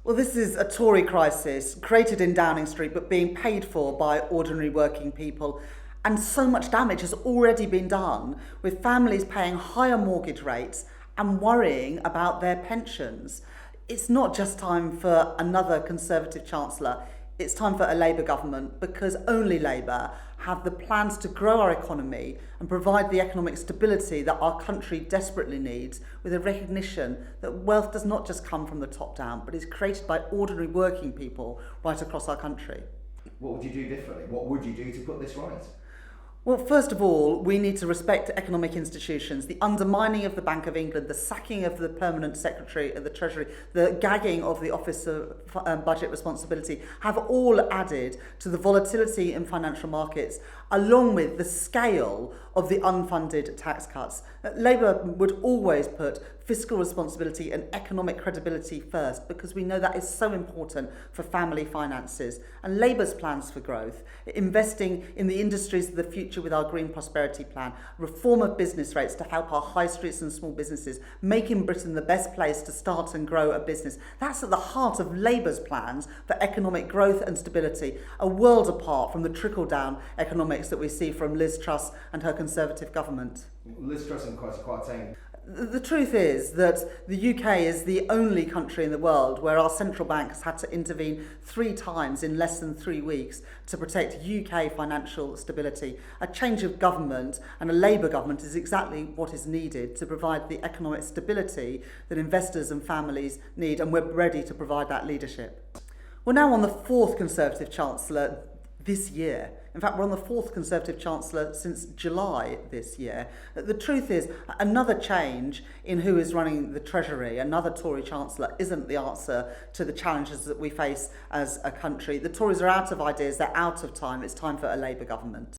Well, this is a Tory crisis created in Downing Street but being paid for by ordinary working people. And so much damage has already been done, with families paying higher mortgage rates and worrying about their pensions. It's not just time for another Conservative Chancellor, it's time for a Labour government, because only Labour have the plans to grow our economy and provide the economic stability that our country desperately needs, with a recognition that wealth does not just come from the top down, but is created by ordinary working people right across our country. What would you do differently? What would you do to put this right? Well, first of all, we need to respect economic institutions. The undermining of the Bank of England, the sacking of the Permanent Secretary of the Treasury, the gagging of the Office of Budget Responsibility have all added to the volatility in financial markets, along with the scale of the unfunded tax cuts. Labour would always put fiscal responsibility and economic credibility first, because we know that is so important for family finances. And Labour's plans for growth, investing in the industries of the future with our Green Prosperity Plan, reform of business rates to help our high streets and small businesses, making Britain the best place to start and grow a business. That's at the heart of Labour's plans for economic growth and stability, a world apart from the trickle-down economics that we see from Liz Truss and her Conservative government. Liz Truss and Kwarteng. The truth is that the UK is the only country in the world where our central bank has had to intervene 3 times in less than 3 weeks to protect UK financial stability. A change of government and a Labour government is exactly what is needed to provide the economic stability that investors and families need, and we're ready to provide that leadership. We're now on the 4th Conservative Chancellor this year. In fact, we're on the 4th Conservative Chancellor since July this year. The truth is, another change in who is running the Treasury, another Tory Chancellor, isn't the answer to the challenges that we face as a country. The Tories are out of ideas, they're out of time. It's time for a Labour government.